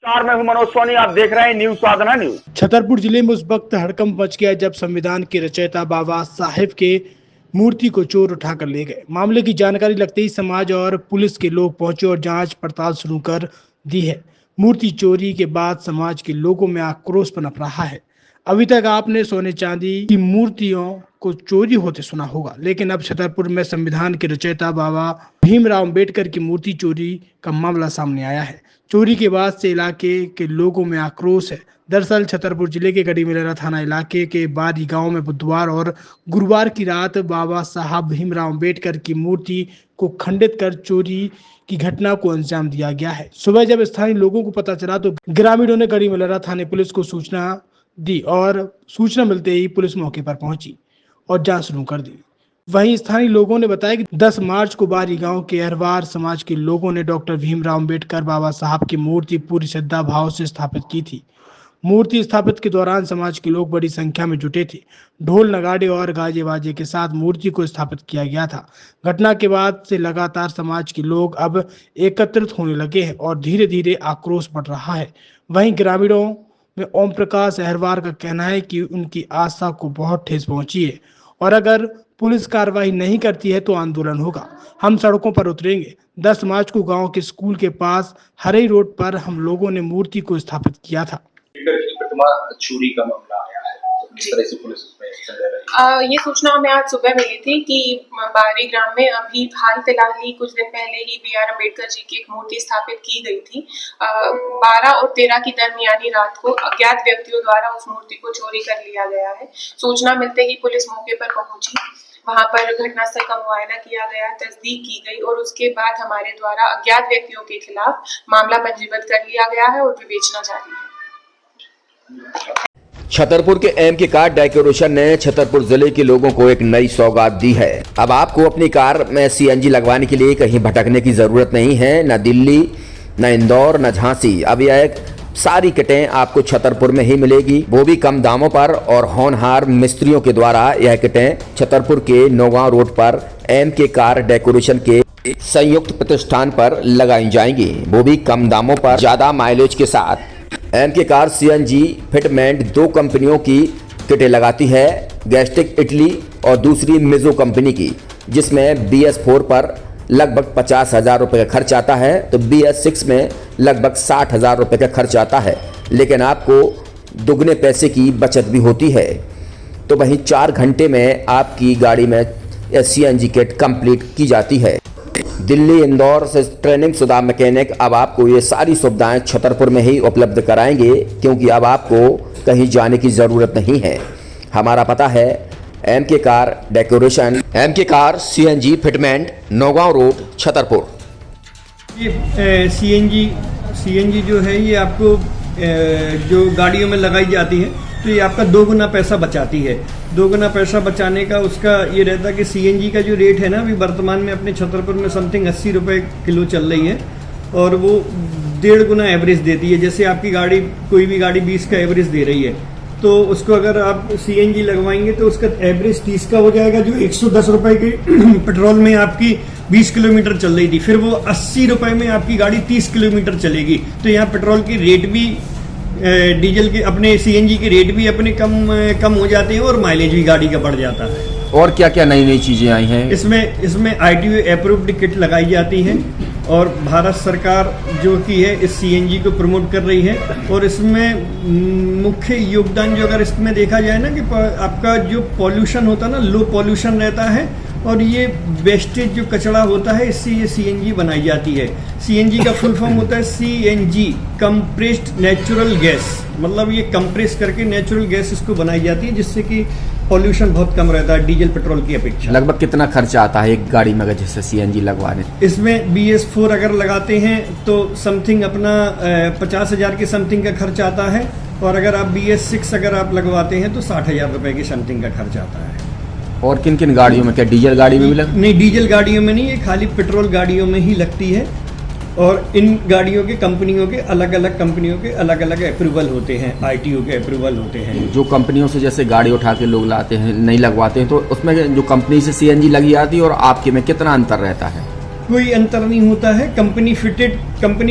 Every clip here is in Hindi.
मैं हूं मनोज सोनी, आप देख रहे हैं न्यूज साधना न्यूज। छतरपुर जिले में उस वक्त हड़कंप मच गया जब संविधान के रचयिता बाबा साहेब के मूर्ति को चोर उठाकर ले गए। मामले की जानकारी लगते ही समाज और पुलिस के लोग पहुंचे और जांच पड़ताल शुरू कर दी है। मूर्ति चोरी के बाद समाज के लोगों में आक्रोश पनप रहा है। अभी तक आपने सोने चांदी की मूर्तियों को चोरी होते सुना होगा, लेकिन अब छतरपुर में संविधान के रचयिता बाबा भीमराव अंबेडकर की मूर्ति चोरी का मामला सामने आया है। चोरी के बाद से इलाके के लोगों में आक्रोश है। दरअसल छतरपुर जिले के गढ़ीमलैरा थाना इलाके के बारी गांव में बुधवार और गुरुवार की रात बाबा साहब भीमराव अंबेडकर की मूर्ति को खंडित कर चोरी की घटना को अंजाम दिया गया है। सुबह जब स्थानीय लोगों को पता चला तो ग्रामीणों ने गढ़ीमलैरा थाने पुलिस को सूचना दी और सूचना मिलते ही पुलिस मौके पर पहुंची और जांच शुरू कर दी। वहीं स्थानीय लोगों ने बताया कि 10 मार्च को बारी गांव के अहरवार समाज के लोगों ने डॉक्टर भीमराव अंबेडकर बाबा साहब की मूर्ति पूरी श्रद्धा भाव से स्थापित की थी। मूर्ति स्थापित के दौरान समाज के लोग बड़ी संख्या में जुटे थे। ढोल नगाड़े और गाजे बाजे के साथ मूर्ति को स्थापित किया गया था। घटना के बाद से लगातार समाज के लोग अब एकत्रित होने लगे हैं और धीरे धीरे आक्रोश बढ़ रहा है। वहीं ग्रामीणों में ओम प्रकाश अहरवार का कहना है कि उनकी आस्था को बहुत ठेस पहुंची है और अगर पुलिस कार्रवाई नहीं करती है तो आंदोलन होगा। हम सड़कों पर उतरेंगे। 10 मार्च को गांव के स्कूल के पास हरई रोड पर हम लोगों ने मूर्ति को स्थापित किया था। प्रतिमा चोरी का मामला आया है, तो किस तरह से पुलिस उसमें एक्शन ले रही है? ये सूचना हमें आज सुबह मिली थी कि बारी ग्राम में अभी हाल फिलहाल ही कुछ दिन पहले ही B.R. अम्बेडकर जी की एक मूर्ति स्थापित की गई थी। 12 और 13 की दरमियानी रात को अज्ञात व्यक्तियों द्वारा उस मूर्ति को चोरी कर लिया गया है। सूचना मिलते ही पुलिस मौके पर पहुंची, वहां पर घटनास्थल का मुआयना किया गया, तस्दीक की गई और उसके बाद हमारे द्वारा अज्ञात व्यक्तियों के खिलाफ मामला पंजीबद्ध कर लिया गया है और विवेचना जारी है। छतरपुर के एम के कार डेकोरेशन ने छतरपुर जिले के लोगों को एक नई सौगात दी है। अब आपको अपनी कार में सीएनजी लगवाने के लिए कहीं भटकने की जरूरत नहीं है, न दिल्ली, न इंदौर, न झांसी। अब यह एक सारी किटें आपको छतरपुर में ही मिलेगी, वो भी कम दामों पर और होनहार मिस्त्रियों के द्वारा। यह किटें छतरपुर के नौगांव रोड पर एम के कार डेकोरेशन के संयुक्त प्रतिष्ठान पर लगाई जाएंगी, वो भी कम दामों पर, ज्यादा माइलेज के साथ। एम के कार सीएनजी फिटमेंट 2 कंपनियों की किटें लगाती है, गैस्टिक इटली और दूसरी मिजो कंपनी की, जिसमें BS4 पर लगभग 50,000 रुपये का खर्च आता है तो BS6 में लगभग 60,000 रुपये का खर्च आता है, लेकिन आपको दुगने पैसे की बचत भी होती है। तो वहीं 4 घंटे में आपकी गाड़ी में सीएनजी किट कंप्लीट की जाती है। दिल्ली, इंदौर से ट्रेनिंग शुदा मैकेनिक अब आपको ये सारी सुविधाएं छतरपुर में ही उपलब्ध कराएंगे, क्योंकि अब आपको कहीं जाने की ज़रूरत नहीं है। हमारा पता है एम के कार डेकोरेशन, एम के car CNG fitment, Naugaon road, Chhatarpur. ये सीएनजी जो है ये आपको जो गाड़ियों में लगाई जाती है तो ये आपका 2 गुना पैसा बचाती है। 2 गुना पैसा बचाने का उसका ये रहता है कि सीएनजी का जो रेट है ना अभी वर्तमान में अपने छतरपुर में समथिंग 80 रुपये किलो चल रही है और वो 1.5 गुना एवरेज देती है। जैसे आपकी गाड़ी कोई भी गाड़ी 20 का एवरेज दे रही है तो उसको अगर आप सीएनजी लगवाएंगे तो उसका एवरेज 30 का हो जाएगा, जो 110 रुपये के पेट्रोल में आपकी 20 किलोमीटर चल रही थी, फिर वो 80 रुपये में आपकी गाड़ी 30 किलोमीटर चलेगी। तो यहाँ पेट्रोल की रेट भी, डीजल के अपने सीएनजी के रेट भी अपने कम हो जाते हैं और माइलेज भी गाड़ी का बढ़ जाता है। और क्या क्या नई नई चीजें आई हैं? इसमें ITO अप्रूव्ड किट लगाई जाती है और भारत सरकार जो की है इस सीएनजी को प्रमोट कर रही है। और इसमें मुख्य योगदान जो अगर इसमें देखा जाए ना कि आपका जो पॉल्यूशन होता है ना, लो पॉल्यूशन रहता है और ये वेस्टेज जो कचरा होता है इससे ये सीएनजी बनाई जाती है। सीएनजी का फुल फॉर्म होता है CNG, कंप्रेस्ड नेचुरल गैस, मतलब ये कंप्रेस करके नेचुरल गैस इसको बनाई जाती है, जिससे कि पॉल्यूशन बहुत कम रहता है डीजल पेट्रोल की अपेक्षा। लगभग कितना खर्चा आता है एक गाड़ी में अगर जैसे सीएनजी लगवाने? इसमें BS4 अगर लगाते हैं तो समथिंग अपना 50,000 के समथिंग का खर्च आता है और अगर आप BS6 अगर आप लगवाते हैं तो 60,000 रुपये के समथिंग का खर्च आता है। और किन किन गाड़ियों में, क्या डीजल गाड़ी में भी लगती? नहीं, डीजल गाड़ियों में नहीं, ये खाली पेट्रोल गाड़ियों में ही लगती है। और इन गाड़ियों के कंपनियों के अलग अलग अप्रूवल होते हैं, ITO के अप्रूवल होते हैं। जो कंपनियों से जैसे गाड़ी उठा के लोग लाते हैं, नहीं लगवाते हैं, तो उसमें जो कंपनी से सीएनजी लगी आती है और आपके में कितना अंतर रहता है? कोई अंतर नहीं होता है। कंपनी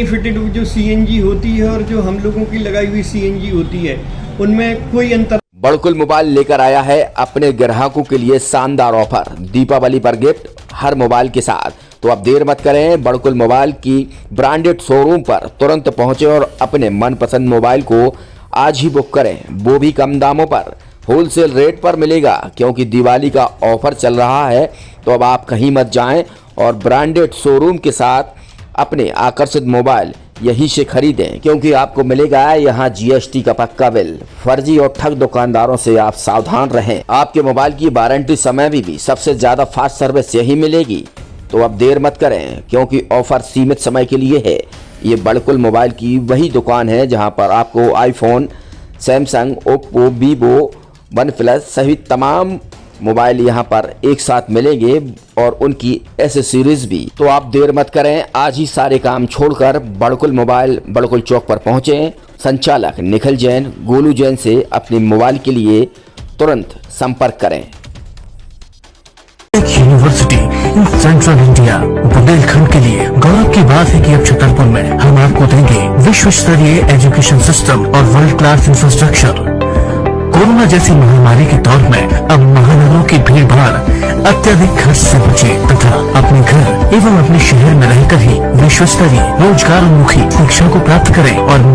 फिटेड जो सीएनजी होती है और जो हम लोगों की लगाई हुई सीएनजी होती है, उनमें कोई अंतर। बड़कुल मोबाइल लेकर आया है अपने ग्राहकों के लिए शानदार ऑफर, दीपावली पर गिफ्ट हर मोबाइल के साथ। तो अब देर मत करें, बड़कुल मोबाइल की ब्रांडेड शोरूम पर तुरंत पहुंचे और अपने मनपसंद मोबाइल को आज ही बुक करें, वो भी कम दामों पर, होलसेल रेट पर मिलेगा, क्योंकि दिवाली का ऑफर चल रहा है। तो अब आप कहीं मत जाएं और ब्रांडेड शोरूम के साथ अपने आकर्षित मोबाइल यहीं से खरीदें, क्योंकि आपको मिलेगा यहाँ जीएसटी का पक्का बिल। फर्जी और ठग दुकानदारों से आप सावधान रहें। आपके मोबाइल की वारंटी समय में भी सबसे ज़्यादा फास्ट सर्विस यही मिलेगी। तो अब देर मत करें, क्योंकि ऑफर सीमित समय के लिए है। ये बड़कुल मोबाइल की वही दुकान है जहां पर आपको iPhone, Samsung, Oppo, Vivo, OnePlus सहित तमाम मोबाइल यहां पर एक साथ मिलेंगे और उनकी एसेसरीज भी। तो आप देर मत करें, आज ही सारे काम छोड़कर बड़कुल मोबाइल बड़कुल चौक पर पहुंचें। संचालक निखिल जैन, गोलू जैन से अपने मोबाइल के लिए तुरंत संपर्क करें। University in central India Bundelkhand के लिए गौरव की बात है कि अब छतरपुर में हम आपको देंगे विश्व स्तरीय एजुकेशन सिस्टम और वर्ल्ड क्लास इंफ्रास्ट्रक्चर। कोरोना जैसी महामारी के दौर में अब महानगरों की भीड़ भाड़ अत्यधिक खर्च से बचे तथा अपने घर एवं अपने शहर में रहकर ही विश्व स्तरीय रोजगार उन्मुखी शिक्षा को प्राप्त करें और